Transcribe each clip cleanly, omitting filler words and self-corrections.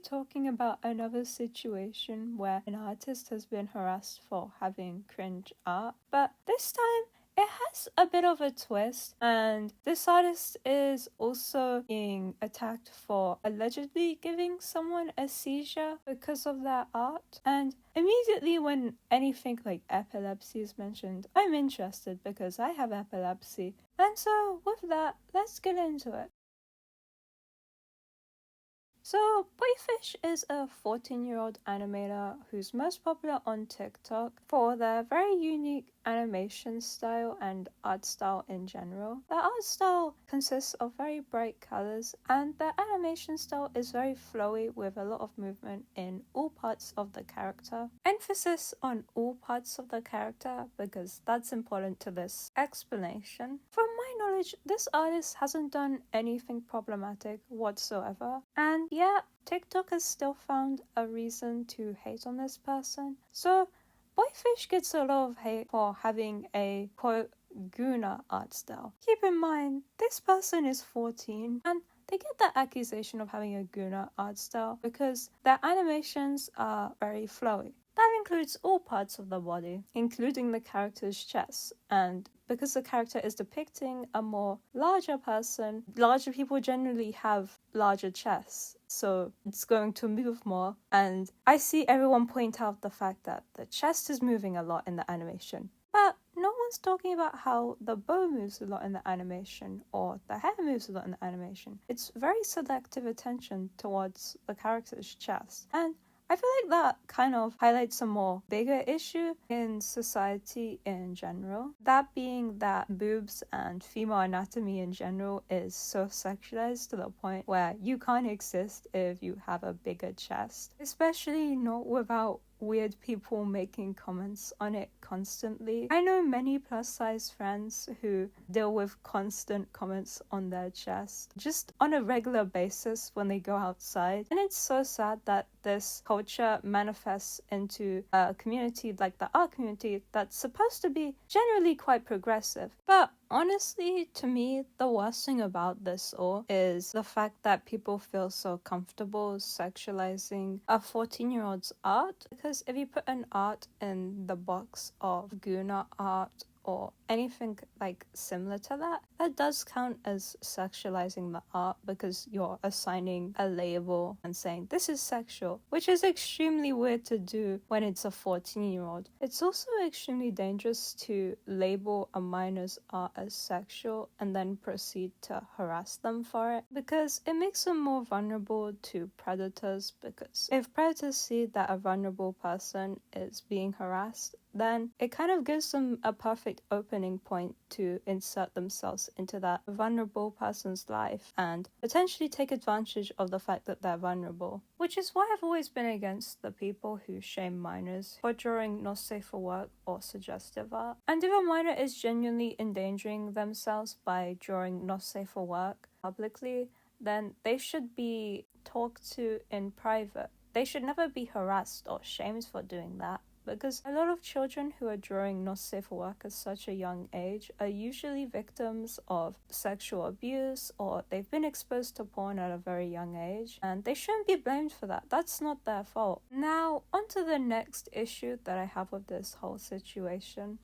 talking about another situation where an artist has been harassed for having cringe art, but this time it has a bit of a twist, and this artist is also being attacked for allegedly giving someone a seizure because of their art. And immediately when anything like epilepsy is mentioned, I'm interested because I have epilepsy. And so with that, let's get into it. So, Boyfish is a 14-year-old animator who's most popular on TikTok for their very unique animation style and art style in general. Their art style consists of very bright colors, and their animation style is very flowy with a lot of movement in all parts of the character. Emphasis on all parts of the character because that's important to this explanation. From my knowledge, this artist hasn't done anything problematic whatsoever, and yeah, TikTok has still found a reason to hate on this person. So Boyfish gets a lot of hate for having a quote Guna art style. Keep in mind, this person is 14 and they get the accusation of having a Guna art style because their animations are very flowy. That includes all parts of the body, including the character's chest. And because the character is depicting a more larger person, larger people generally have larger chests, so it's going to move more. And I see everyone point out the fact that the chest is moving a lot in the animation. But no one's talking about how the bow moves a lot in the animation or the hair moves a lot in the animation. It's very selective attention towards the character's chest. And I feel like that kind of highlights a more bigger issue in society in general. That being that boobs and female anatomy in general is so sexualized to the point where you can't exist if you have a bigger chest. Especially not without weird people making comments on it constantly. I know many plus size friends who deal with constant comments on their chest just on a regular basis when they go outside, and it's so sad that this culture manifests into a community like the art community that's supposed to be generally quite progressive. But honestly, to me, the worst thing about this all is the fact that people feel so comfortable sexualizing a 14-year-old's art. Because if you put an art in the box of Guna art or anything like similar to that, that does count as sexualizing the art because you're assigning a label and saying this is sexual, which is extremely weird to do when it's a 14-year-old. It's also extremely dangerous to label a minor's art as sexual and then proceed to harass them for it because it makes them more vulnerable to predators, because if predators see that a vulnerable person is being harassed, then it kind of gives them a perfect opening point to insert themselves into that vulnerable person's life and potentially take advantage of the fact that they're vulnerable. Which is why I've always been against the people who shame minors for drawing not safe for work or suggestive art. And if a minor is genuinely endangering themselves by drawing not safe for work publicly, then they should be talked to in private. They should never be harassed or shamed for doing that, because a lot of children who are drawing not safe for work at such a young age are usually victims of sexual abuse, or they've been exposed to porn at a very young age, and they shouldn't be blamed for that. That's not their fault. Now, on to the next issue that I have with this whole situation.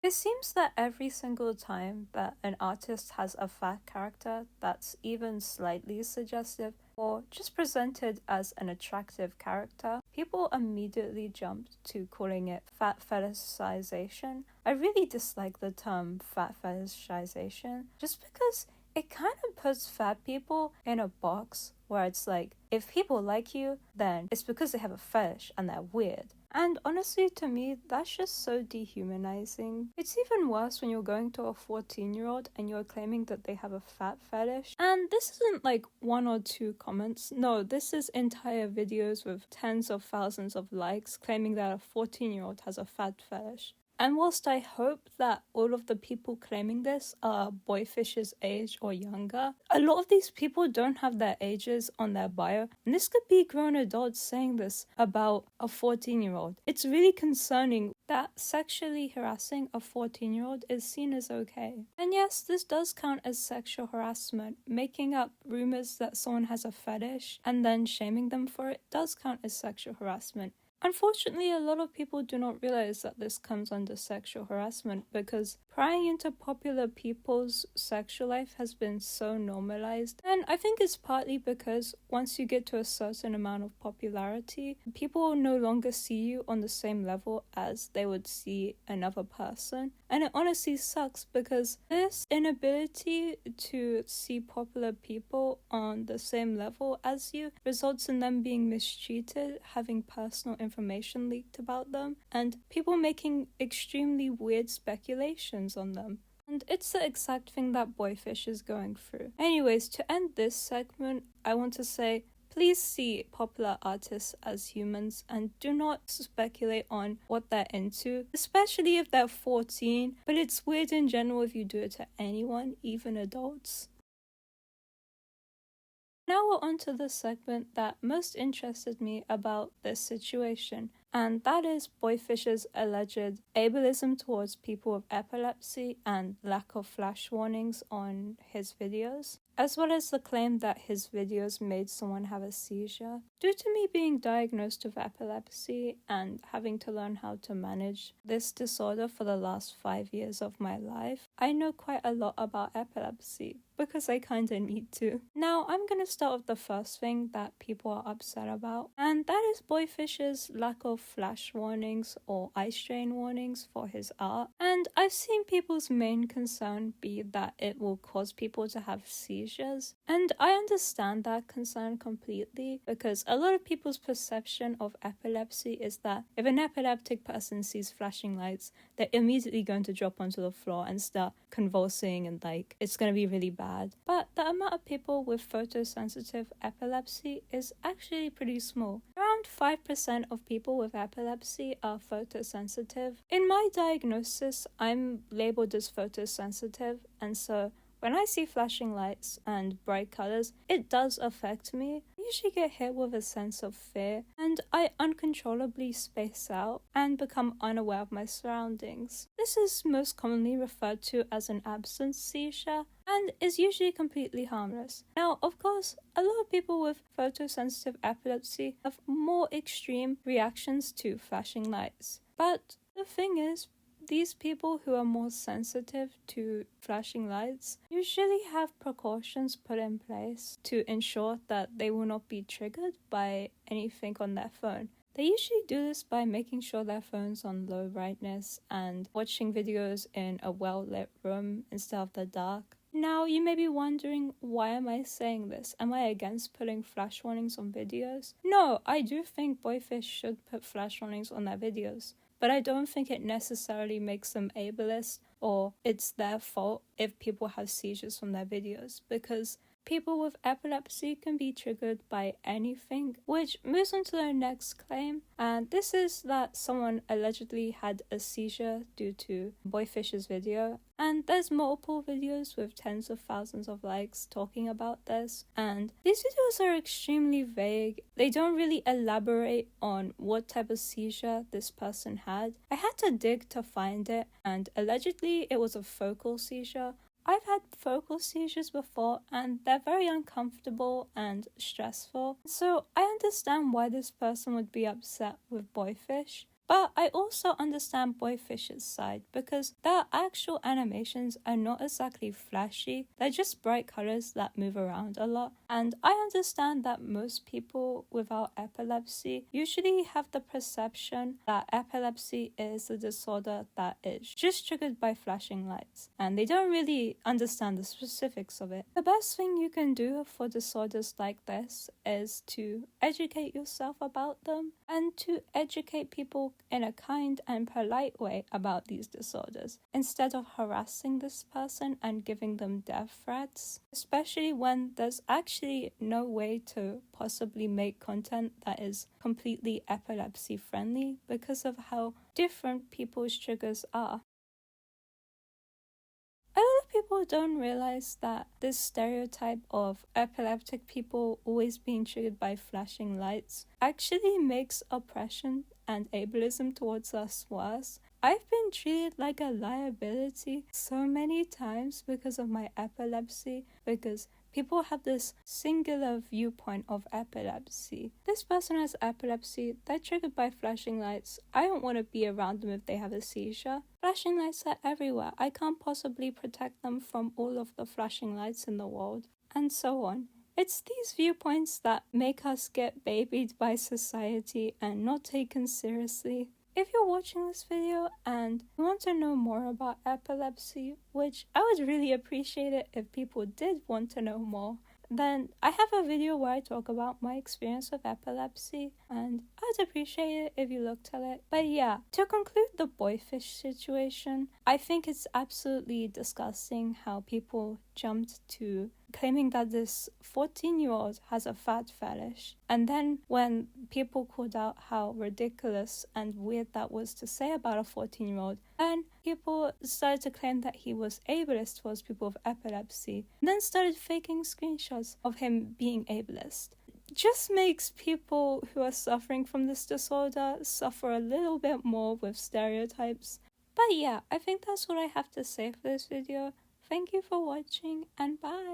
It seems that every single time that an artist has a fat character that's even slightly suggestive or just presented as an attractive character, people immediately jump to calling it fat fetishization. I really dislike the term fat fetishization just because it kind of puts fat people in a box where it's like, if people like you, then it's because they have a fetish and they're weird. And honestly, to me, that's just so dehumanizing. It's even worse when you're going to a 14-year-old and you're claiming that they have a fat fetish. And this isn't like one or two comments. No, this is entire videos with tens of thousands of likes claiming that a 14-year-old has a fat fetish. And whilst I hope that all of the people claiming this are Boyfish's age or younger, a lot of these people don't have their ages on their bio. And this could be grown adults saying this about a 14-year-old. It's really concerning that sexually harassing a 14-year-old is seen as okay. And yes, this does count as sexual harassment. Making up rumors that someone has a fetish and then shaming them for it does count as sexual harassment. Unfortunately, a lot of people do not realize that this comes under sexual harassment because prying into popular people's sexual life has been so normalized. And I think it's partly because once you get to a certain amount of popularity, people will no longer see you on the same level as they would see another person. And it honestly sucks because this inability to see popular people on the same level as you results in them being mistreated, having personal information leaked about them, and people making extremely weird speculations on them. And it's the exact thing that Boyfish is going through. Anyways, to end this segment, I want to say, please see popular artists as humans and do not speculate on what they're into, especially if they're 14, but it's weird in general if you do it to anyone, even adults. Now we're on to the segment that most interested me about this situation, and that is Boyfish's alleged ableism towards people with epilepsy and lack of flash warnings on his videos, as well as the claim that his videos made someone have a seizure. Due to me being diagnosed with epilepsy and having to learn how to manage this disorder for the last 5 years of my life, I know quite a lot about epilepsy because I kinda need to. Now I'm gonna start with the first thing that people are upset about, and that is Boyfish's lack of flash warnings or eye strain warnings for his art. And I've seen people's main concern be that it will cause people to have seizures, and I understand that concern completely because a lot of people's perception of epilepsy is that if an epileptic person sees flashing lights, they're immediately going to drop onto the floor and start convulsing and it's going to be really bad. But the amount of people with photosensitive epilepsy is actually pretty small. Around 5% of people with epilepsy are photosensitive. In my diagnosis, I'm labeled as photosensitive, and so when I see flashing lights and bright colors, it does affect me. I usually get hit with a sense of fear, and I uncontrollably space out and become unaware of my surroundings. This is most commonly referred to as an absence seizure, and is usually completely harmless. Now, of course, a lot of people with photosensitive epilepsy have more extreme reactions to flashing lights. But the thing is, these people who are more sensitive to flashing lights usually have precautions put in place to ensure that they will not be triggered by anything on their phone. They usually do this by making sure their phone's on low brightness and watching videos in a well-lit room instead of the dark. Now, you may be wondering, why am I saying this? Am I against putting flash warnings on videos? No, I do think Boyfish should put flash warnings on their videos, but I don't think it necessarily makes them ableist or it's their fault if people have seizures from their videos, because people with epilepsy can be triggered by anything, which moves on to their next claim, and this is that someone allegedly had a seizure due to Boyfish's video, and there's multiple videos with tens of thousands of likes talking about this, and these videos are extremely vague. They don't really elaborate on what type of seizure this person had. I had to dig to find it, and allegedly it was a focal seizure. I've had focal seizures before and they're very uncomfortable and stressful, so I understand why this person would be upset with Boyfish. But I also understand Boyfish's side because their actual animations are not exactly flashy, they're just bright colors that move around a lot. And I understand that most people without epilepsy usually have the perception that epilepsy is a disorder that is just triggered by flashing lights, and they don't really understand the specifics of it. The best thing you can do for disorders like this is to educate yourself about them and to educate people talk in a kind and polite way about these disorders instead of harassing this person and giving them death threats, especially when there's actually no way to possibly make content that is completely epilepsy friendly because of how different people's triggers are. A lot of people don't realize that this stereotype of epileptic people always being triggered by flashing lights actually makes oppression and ableism towards us worse. I've been treated like a liability so many times because of my epilepsy, because people have this singular viewpoint of epilepsy. This person has epilepsy, they're triggered by flashing lights. I don't want to be around them if they have a seizure. Flashing lights are everywhere. I can't possibly protect them from all of the flashing lights in the world, and so on. It's these viewpoints that make us get babied by society and not taken seriously. If you're watching this video and you want to know more about epilepsy, which I would really appreciate it if people did want to know more, then I have a video where I talk about my experience with epilepsy, and I'd appreciate it if you looked at it. But yeah, to conclude the Boyfish situation, I think it's absolutely disgusting how people jumped to claiming that this 14-year-old has a fat fetish. And then when people called out how ridiculous and weird that was to say about a 14-year-old, then people started to claim that he was ableist towards people with epilepsy, and then started faking screenshots of him being ableist. Just makes people who are suffering from this disorder suffer a little bit more with stereotypes. But yeah, I think that's what I have to say for this video. Thank you for watching, and bye!